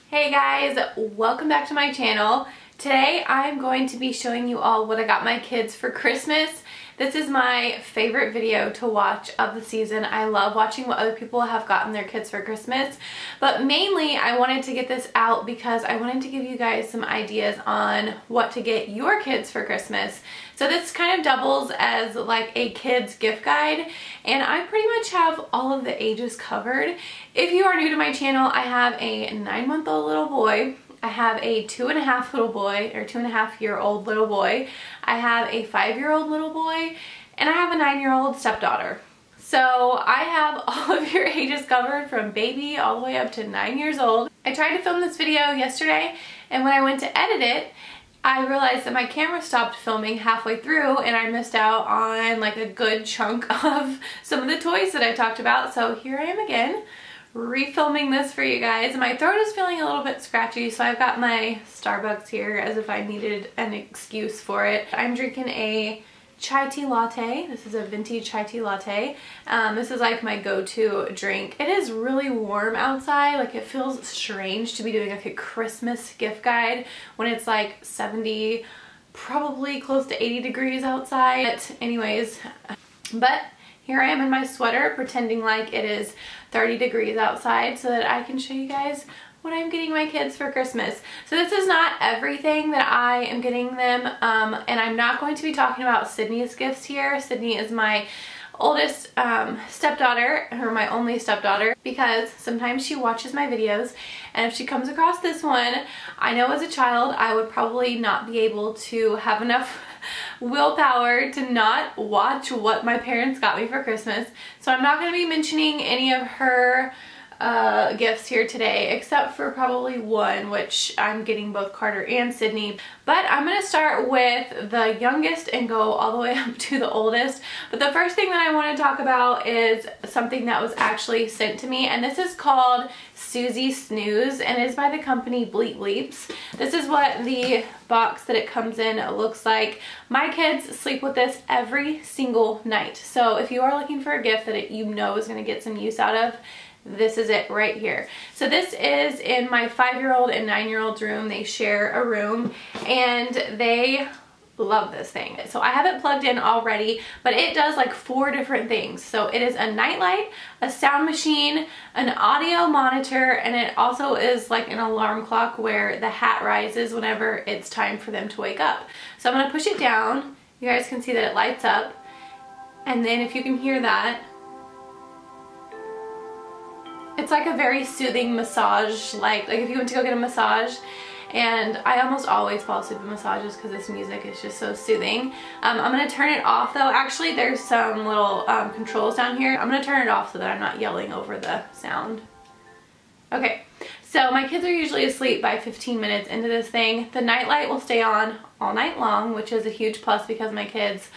Hey guys, welcome back to my channel. Today I'm going to be showing you all what I got my kids for Christmas. This is my favorite video to watch of the season. I love watching what other people have gotten their kids for Christmas, but mainly I wanted to get this out because I wanted to give you guys some ideas on what to get your kids for Christmas. So this kind of doubles as like a kid's gift guide, and I pretty much have all of the ages covered. If you are new to my channel, I have a 9-month-old little boy, I have a 2.5 little boy, or 2.5-year-old little boy, I have a 5-year-old little boy, and I have a 9-year-old stepdaughter. So I have all of your ages covered from baby all the way up to 9 years old. I tried to film this video yesterday, and when I went to edit it, I realized that my camera stopped filming halfway through and I missed out on like a good chunk of some of the toys that I talked about. So here I am again, refilming this for you guys. My throat is feeling a little bit scratchy, so I've got my Starbucks here as if I needed an excuse for it. I'm drinking a chai tea latte. This is a vintage chai tea latte. This is like my go-to drink. It is really warm outside. Like, it feels strange to be doing like a Christmas gift guide when it's like 70, probably close to 80 degrees outside. But anyways, but here I am in my sweater pretending like it is 30 degrees outside so that I can show you guys what I'm getting my kids for Christmas. So this is not everything that I am getting them, and I'm not going to be talking about Sydney's gifts here. Sydney is my oldest stepdaughter, or my only stepdaughter, because sometimes she watches my videos, and if she comes across this one, I know as a child I would probably not be able to have enough willpower to not watch what my parents got me for Christmas. So I'm not going to be mentioning any of her gifts here today, except for probably one, which I'm getting both Carter and Sydney. But I'm going to start with the youngest and go all the way up to the oldest. But the first thing that I want to talk about is something that was actually sent to me, and this is called Susie Snooze, and it is by the company Bleep Bleeps. This is what the box that it comes in looks like. My kids sleep with this every single night. So if you are looking for a gift that you know is going to get some use out of, this is it right here. So this is in my 5-year-old and 9-year-old's room. They share a room and they love this thing. So I have it plugged in already, but it does like 4 different things. So it is a nightlight, a sound machine, an audio monitor, and it also is like an alarm clock where the hat rises whenever it's time for them to wake up. So I'm gonna push it down. You guys can see that it lights up. And then if you can hear that, it's like a very soothing massage, like if you went to go get a massage. And I almost always fall asleep in massages because this music is just so soothing. I'm going to turn it off though. Actually, there's some little controls down here. I'm going to turn it off so that I'm not yelling over the sound. Okay, so my kids are usually asleep by 15 minutes into this thing. The nightlight will stay on all night long, which is a huge plus because my kids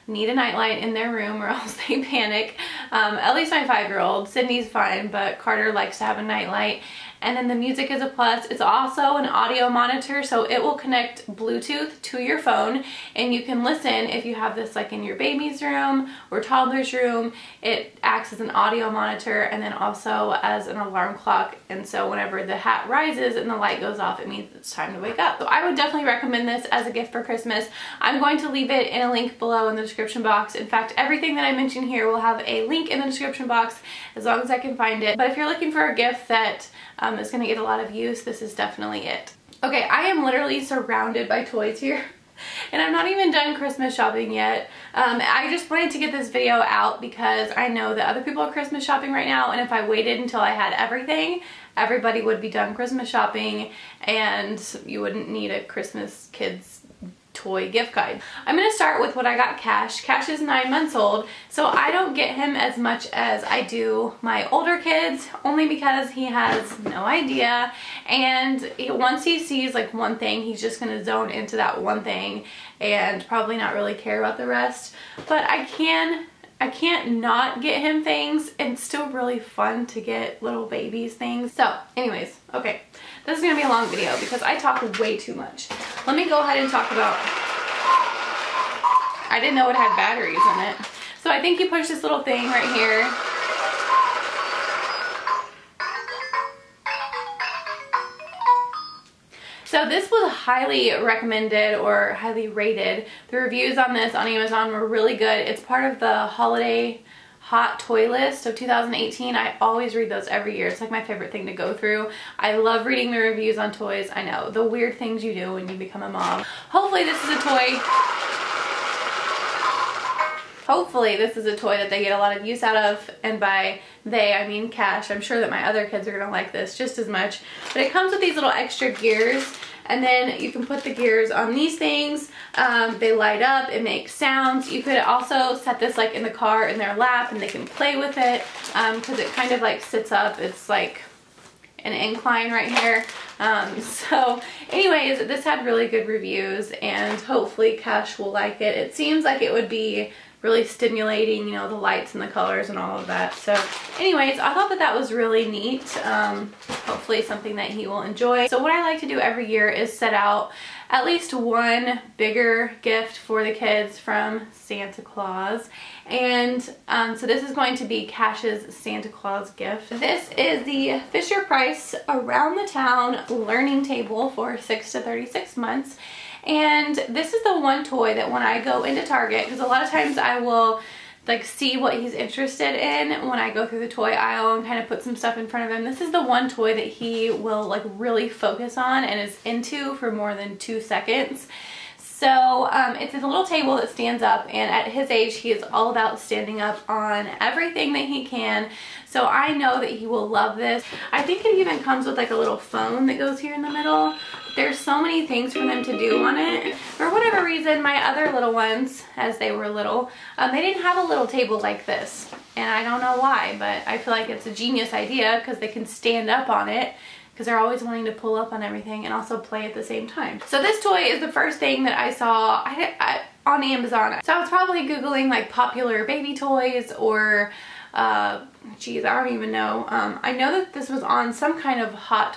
need a nightlight in their room or else they panic. At least my 5-year-old. Sydney's fine, but Carter likes to have a nightlight. And then the music is a plus. It's also an audio monitor, so it will connect Bluetooth to your phone, and you can listen if you have this like in your baby's room or toddler's room. It acts as an audio monitor and then also as an alarm clock, and so whenever the hat rises and the light goes off, it means it's time to wake up. So I would definitely recommend this as a gift for Christmas. I'm going to leave it in a link below in the description box. In fact, everything that I mention here will have a link in the description box as long as I can find it. But if you're looking for a gift that is going to get a lot of use, this is definitely it. Okay, I am literally surrounded by toys here, and I'm not even done Christmas shopping yet. I just wanted to get this video out because I know that other people are Christmas shopping right now, and if I waited until I had everything, everybody would be done Christmas shopping and you wouldn't need a Christmas kids toy gift guide. I'm going to start with what I got Cash. Cash is 9 months old, so I don't get him as much as I do my older kids, only because he has no idea, and once he sees like one thing, he's just going to zone into that one thing and probably not really care about the rest. But I can't not get him things, and it's still really fun to get little babies things. So anyways, okay, this is gonna be a long video because I talk way too much. Let me go ahead and talk about, I didn't know it had batteries in it. So I think you push this little thing right here. So this was highly recommended or highly rated. The reviews on this on Amazon were really good. It's part of the holiday hot toy list of 2018. I always read those every year. It's like my favorite thing to go through. I love reading the reviews on toys. I know, the weird things you do when you become a mom. Hopefully this is a toy that they get a lot of use out of, and by they I mean Cash. I'm sure that my other kids are gonna like this just as much. But it comes with these little extra gears, and then you can put the gears on these things. They light up, it makes sounds. You could also set this like in the car in their lap and they can play with it because it kind of like sits up. It's like an incline right here. So anyways, this had really good reviews and hopefully Cash will like it. It seems like it would be really stimulating, you know, the lights and the colors and all of that. So anyways, I thought that that was really neat. Hopefully something that he will enjoy. So what I like to do every year is set out at least one bigger gift for the kids from Santa Claus. And so this is going to be Cash's Santa Claus gift. This is the Fisher-Price Around the Town Learning Table for 6 to 36 months. And this is the one toy that when I go into Target, because a lot of times I will like see what he's interested in when I go through the toy aisle and kind of put some stuff in front of him. This is the one toy that he will like really focus on and is into for more than 2 seconds. So it's a little table that stands up, and at his age he is all about standing up on everything that he can. So I know that he will love this. I think it even comes with like a little phone that goes here in the middle. There's so many things for them to do on it. For whatever reason, my other little ones, as they were little, they didn't have a little table like this. And I don't know why, but I feel like it's a genius idea because they can stand up on it, because they're always wanting to pull up on everything and also play at the same time. So this toy is the first thing that I saw on Amazon. So I was probably Googling like popular baby toys or, geez, I don't even know. I know that this was on some kind of hot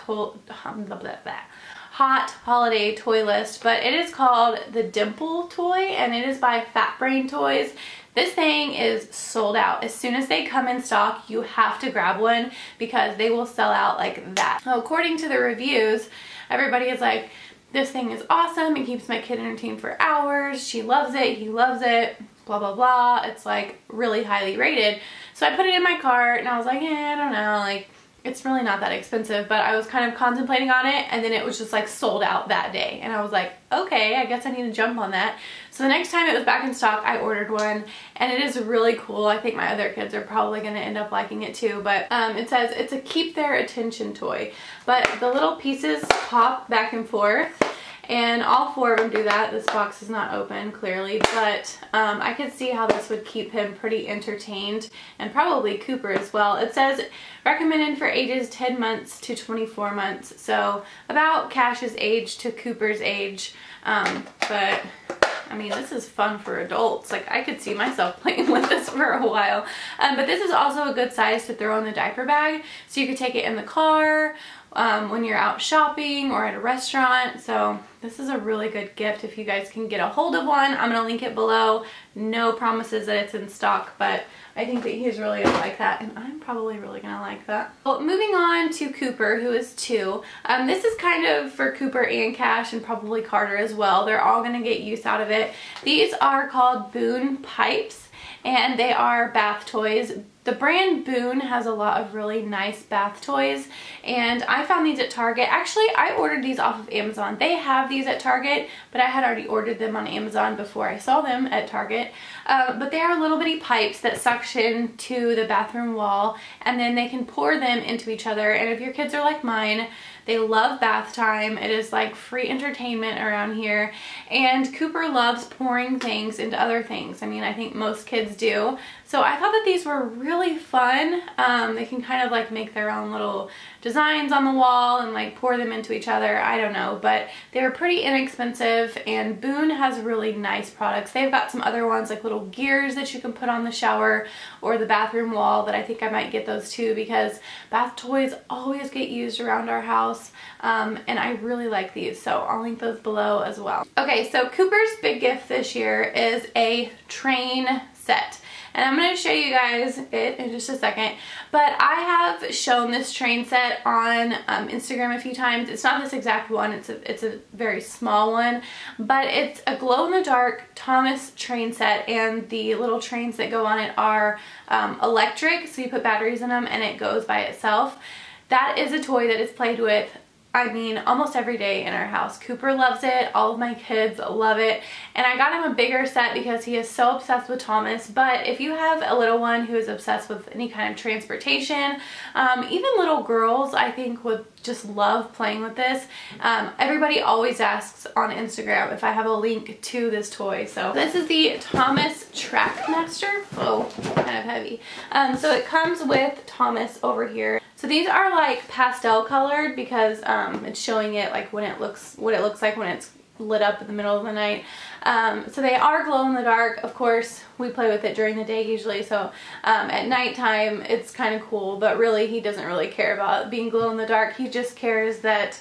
holiday toy list, but it is called the Dimple Toy, and it is by Fat Brain Toys. This thing is sold out. As soon as they come in stock, you have to grab one because they will sell out like that. Well, according to the reviews, everybody is like, this thing is awesome. It keeps my kid entertained for hours. She loves it. He loves it. Blah, blah, blah. It's like really highly rated. So I put it in my cart and I was like, I don't know. Like, it's really not that expensive, but I was kind of contemplating on it, and then it was just like sold out that day. And I was like, okay, I guess I need to jump on that. So the next time it was back in stock, I ordered one, and it is really cool. I think my other kids are probably going to end up liking it too, but it says it's a keep their attention toy. But the little pieces pop back and forth, and all 4 of them do that. This box is not open, clearly, but I could see how this would keep him pretty entertained, and probably Cooper as well. It says recommended for ages 10 months to 24 months, so about Cash's age to Cooper's age, but I mean, this is fun for adults. Like, I could see myself playing with this for a while. But this is also a good size to throw in the diaper bag, so you could take it in the car, when you're out shopping or at a restaurant. So this is a really good gift if you guys can get a hold of one. I'm going to link it below. No promises that it's in stock, but I think that he's really going to like that, and I'm probably really going to like that. Well, moving on to Cooper, who is 2. This is kind of for Cooper and Cash and probably Carter as well. They're all going to get use out of it. These are called Boon Pipes, and they are bath toys. The brand Boon has a lot of really nice bath toys, and I found these at Target. Actually, I ordered these off of Amazon. They have these at Target, but I had already ordered them on Amazon before I saw them at Target. But they are little bitty pipes that suction to the bathroom wall, and then they can pour them into each other. And if your kids are like mine, they love bath time. It is like free entertainment around here. And Cooper loves pouring things into other things. I mean, I think most kids do. So I thought that these were really fun. They can kind of like make their own little designs on the wall and like pour them into each other. I don't know, but they were pretty inexpensive, and Boon has really nice products. They've got some other ones like little gears that you can put on the shower or the bathroom wall that I think I might get those too, because bath toys always get used around our house, and I really like these, so I'll link those below as well. Okay, so Cooper's big gift this year is a train set. and I'm going to show you guys it in just a second. But I have shown this train set on Instagram a few times. It's not this exact one, it's a very small one, but it's a glow-in-the-dark Thomas train set, and the little trains that go on it are electric, so you put batteries in them and it goes by itself. That is a toy that is played with, I mean, almost every day in our house. Cooper loves it, all of my kids love it, and I got him a bigger set because he is so obsessed with Thomas. But if you have a little one who is obsessed with any kind of transportation, even little girls I think would just love playing with this. Everybody always asks on Instagram if I have a link to this toy. So this is the Thomas Trackmaster. Oh, kind of heavy. So it comes with Thomas over here. So these are like pastel colored because it's showing it like what it looks like when it's lit up in the middle of the night. So they are glow in the dark. Of course, we play with it during the day usually, so at nighttime it's kind of cool, but really he doesn't really care about being glow in the dark. He just cares that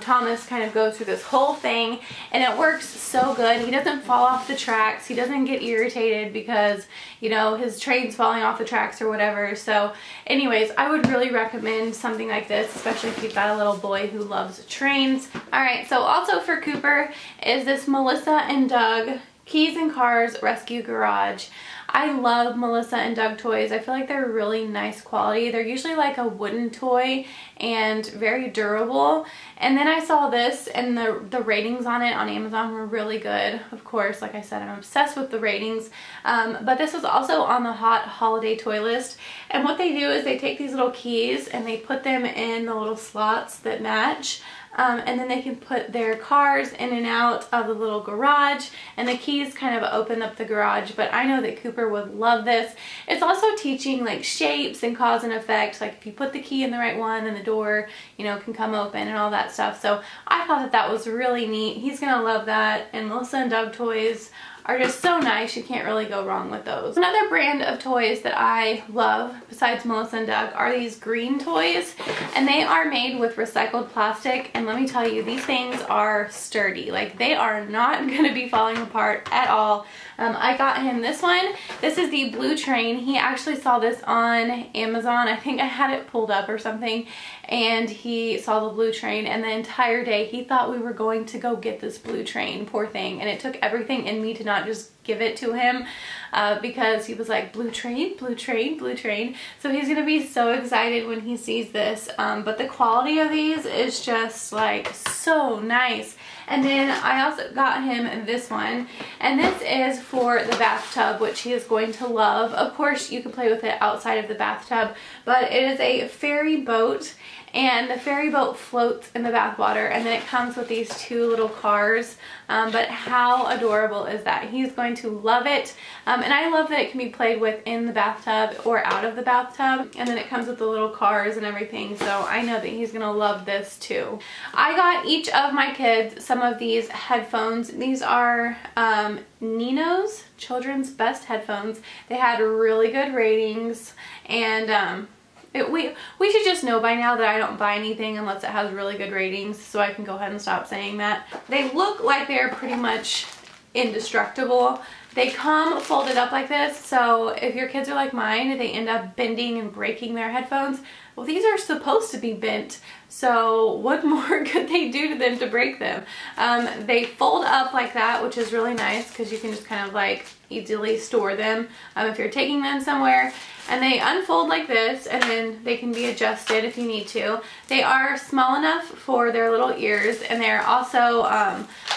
Thomas kind of goes through this whole thing, and it works so good. He doesn't fall off the tracks. He doesn't get irritated because, you know, his train's falling off the tracks or whatever. So anyways, I would really recommend something like this, especially if you've got a little boy who loves trains. Alright, so also for Cooper is this Melissa and Doug Keys and Cars Rescue Garage. I love Melissa and Doug toys. I feel like they're really nice quality. They're usually like a wooden toy and very durable. And then I saw this, and the ratings on it on Amazon were really good. Of course, like I said, I'm obsessed with the ratings. But this was also on the hot holiday toy list. And what they do is they take these little keys and they put them in the little slots that match. And then they can put their cars in and out of the little garage, and the keys kind of open up the garage. But I know that Cooper would love this. It's also teaching like shapes and cause and effect. Like if you put the key in the right one, then the door, you know, can come open and all that stuff. So I thought that that was really neat. He's gonna love that. And Melissa and Doug toys are just so nice. You can't really go wrong with those. Another brand of toys that I love besides Melissa and Doug are these green toys, and they are made with recycled plastic, and let me tell you, these things are sturdy. Like, they are not going to be falling apart at all. I got him this one. This is the blue train. He actually saw this on Amazon. I think I had it pulled up or something, and he saw the blue train, and the entire day he thought we were going to go get this blue train, poor thing. And it took everything in me to not just give it to him because he was like, blue train, blue train, blue train. So he's gonna be so excited when he sees this. But the quality of these is just like so nice. And then I also got him this one, and this is for the bathtub, which he is going to love. Of course, you can play with it outside of the bathtub, but it is a ferry boat, and the ferry boat floats in the bath water, and then it comes with these two little cars. But how adorable is that? He's going to love it. And I love that it can be played with in the bathtub or out of the bathtub, and then it comes with the little cars and everything, so I know that he's gonna love this too. I got each of my kids some of these headphones. These are Nino's Children's Best Headphones. They had really good ratings, and we should just know by now that I don't buy anything unless it has really good ratings, so I can go ahead and stop saying that. They look like they're pretty much indestructible. They come folded up like this, so if your kids are like mine, they end up bending and breaking their headphones. Well, these are supposed to be bent, so what more could they do to them to break them? They fold up like that, which is really nice because you can just kind of like easily store them if you're taking them somewhere. And they unfold like this, and then they can be adjusted if you need to. They are small enough for their little ears, and they're also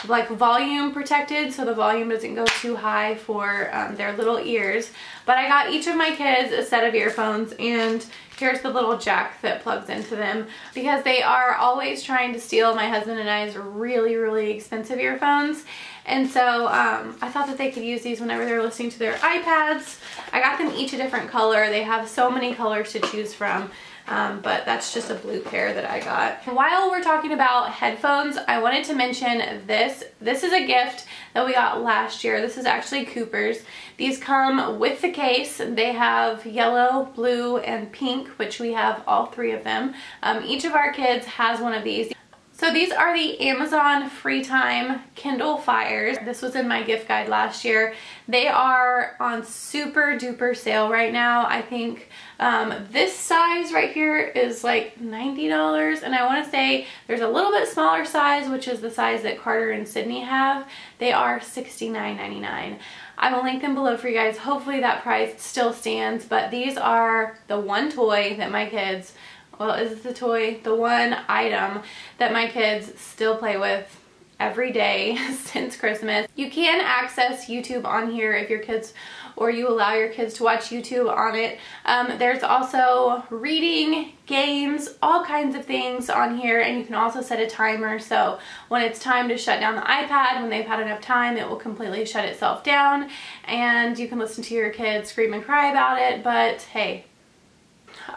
like volume protected, so the volume doesn't go too high for their little ears. But I got each of my kids a set of earphones, and here's the little jack that plugs into them, because they are always trying to steal my husband and I's really, really expensive earphones. And so I thought that they could use these whenever they're listening to their iPads. I got them each a different color. They have so many colors to choose from. But that's just a blue pair that I got. While we're talking about headphones, I wanted to mention this. This is a gift that we got last year. This is actually Cooper's. These come with the case. They have yellow, blue, and pink, which we have all three of them. Each of our kids has one of these. So these are the Amazon Freetime Kindle Fires. This was in my gift guide last year. They are on super duper sale right now. I think this size right here is like $90, and I want to say there's a little bit smaller size, which is the size that Carter and Sydney have. They are $69.99. I will link them below for you guys. Hopefully that price still stands, but these are the one toy that my kids, well, is it the toy? The one item that my kids still play with every day since Christmas. You can access YouTube on here if your kids, or you allow your kids to watch YouTube on it. There's also reading, games, all kinds of things on here, and you can also set a timer, so when it's time to shut down the iPad, when they've had enough time, it will completely shut itself down, and you can listen to your kids scream and cry about it, but hey.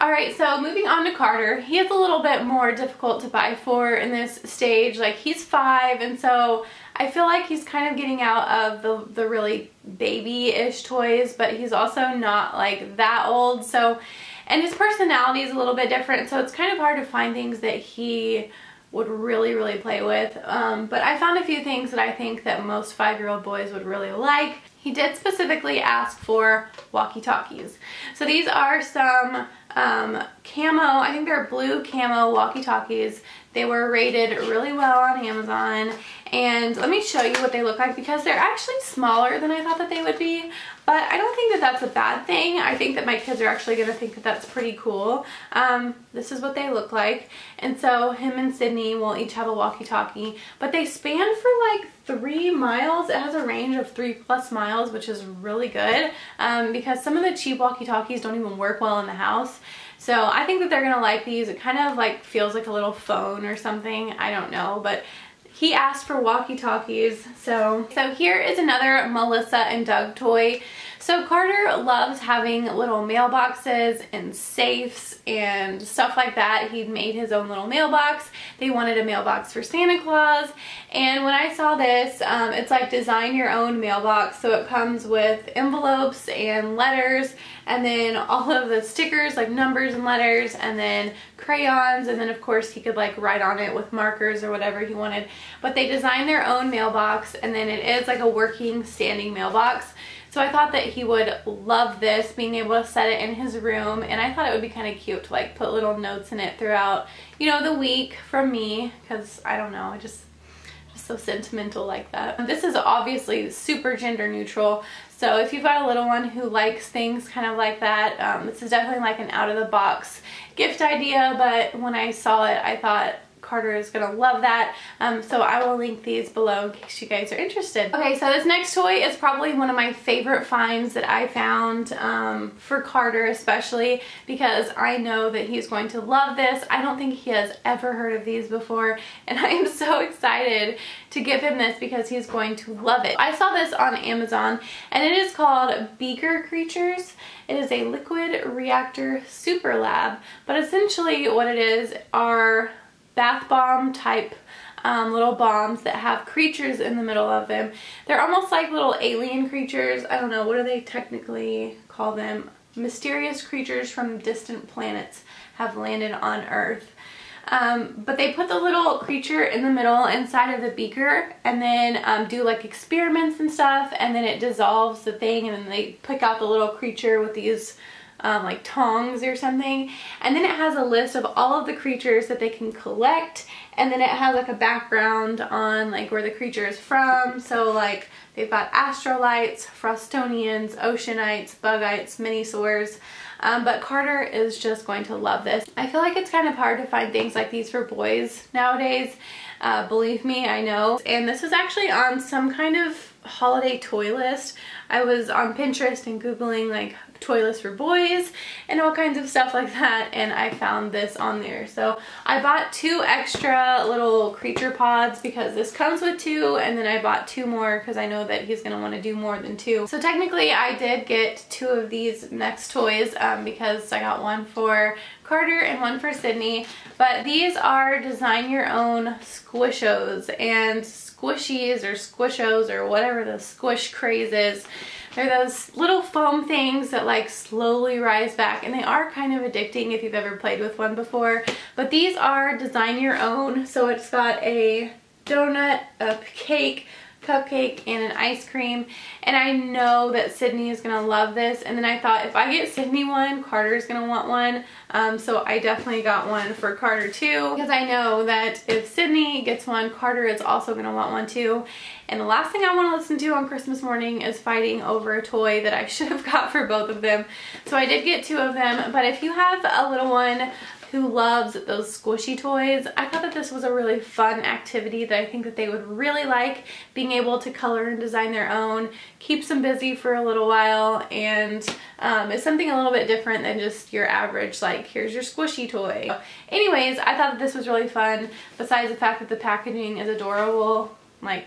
Alright, so moving on to Carter. He is a little bit more difficult to buy for in this stage. Like, he's 5, and so I feel like he's kind of getting out of the really baby-ish toys, but he's also not like that old. So, and his personality is a little bit different, so it's kind of hard to find things that he would really play with. But I found a few things that I think that most 5-year-old boys would really like. He did specifically ask for walkie-talkies. So these are some camo, I think they're blue camo walkie-talkies. They were rated really well on Amazon, and let me show you what they look like, because they're actually smaller than I thought that they would be, but I don't think that that's a bad thing. I think that my kids are actually going to think that that's pretty cool. This is what they look like, and so him and Sydney will each have a walkie-talkie, but they span for like 3 miles. It has a range of 3+ miles, which is really good, because some of the cheap walkie-talkies don't even work well in the house. So I think that they're gonna like these. It kind of like feels like a little phone or something. I don't know, but he asked for walkie-talkies. So here is another Melissa and Doug toy. So Carter loves having little mailboxes and safes and stuff like that. He made his own little mailbox. They wanted a mailbox for Santa Claus. And when I saw this, it's like design your own mailbox. So it comes with envelopes and letters, and then all of the stickers like numbers and letters, and then crayons, and then of course he could like write on it with markers or whatever he wanted. But they designed their own mailbox, and then it is like a working standing mailbox. So I thought that he would love this, being able to set it in his room, and I thought it would be kind of cute to like put little notes in it throughout, you know, the week from me, because I don't know, I just so sentimental like that. This is obviously super gender neutral, so if you've got a little one who likes things kind of like that, this is definitely like an out of the box gift idea, but when I saw it, I thought Carter is gonna love that. So I will link these below in case you guys are interested. Okay, so this next toy is probably one of my favorite finds that I found for Carter, especially because I know that he's going to love this. I don't think he has ever heard of these before, and I am so excited to give him this because he's going to love it. I saw this on Amazon, and it is called Beaker Creatures. It is a liquid reactor super lab, but essentially what it is are bath bomb type little bombs that have creatures in the middle of them. They're almost like little alien creatures. I don't know, what do they technically call them? Mysterious creatures from distant planets have landed on Earth. But they put the little creature in the middle inside of the beaker, and then do like experiments and stuff, and then it dissolves the thing, and then they pick out the little creature with these like tongs or something, and then it has a list of all of the creatures that they can collect, and then it has like a background on like where the creature is from. So like they've got astrolites, frostonians, oceanites, bugites, minisaurs, but Carter is just going to love this. I feel like it's kind of hard to find things like these for boys nowadays. Believe me, I know. And this is actually on some kind of holiday toy list. I was on Pinterest and Googling like toy list for boys and all kinds of stuff like that, and I found this on there. So I bought 2 extra little creature pods because this comes with 2, and then I bought 2 more because I know that he's going to want to do more than 2. So technically I did get 2 of these next toys because I got one for Carter and one for Sydney, but these are design your own squishos and squishies or squishos or whatever the squish craze is. They're those little foam things that like slowly rise back, and they are kind of addicting if you've ever played with one before. But these are design your own, so it's got a donut, a cake, cupcake, and an ice cream, and I know that Sydney is gonna love this. And then I thought if I get Sydney one, Carter's gonna want one, so I definitely got one for Carter too, because I know that if Sydney gets one, Carter is also gonna want one too. And the last thing I want to listen to on Christmas morning is fighting over a toy that I should have got for both of them. So I did get 2 of them, but if you have a little one who loves those squishy toys, I thought that this was a really fun activity that I think that they would really like, being able to color and design their own, keeps them busy for a little while, and it's something a little bit different than just your average, like, here's your squishy toy. Anyways, I thought that this was really fun, besides the fact that the packaging is adorable. Like,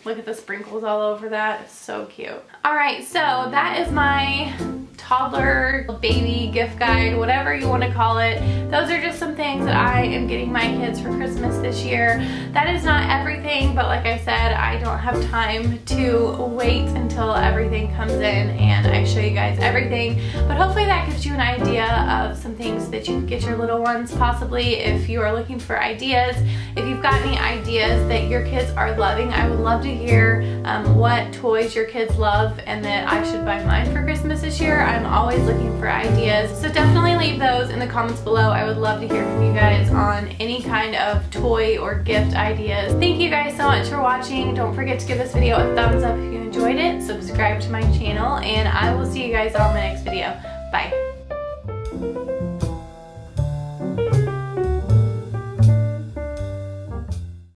look at the sprinkles all over that. It's so cute. Alright, so that is my toddler baby gift guide, whatever you want to call it. Those are just some things that I am getting my kids for Christmas this year. That is not everything, but like I said, I don't have time to wait until everything comes in and I show you guys everything. But hopefully that gives you an idea of some things that you can get your little ones, possibly if you are looking for ideas. If you've got any ideas that your kids are loving, I would love to hear what toys your kids love and that I should buy mine for Christmas this year. I'm always looking for ideas, so definitely leave those in the comments below. I would love to hear from you guys on any kind of toy or gift ideas. Thank you guys so much for watching. Don't forget to give this video a thumbs up if you enjoyed it, subscribe to my channel, and I will see you guys on my next video. Bye.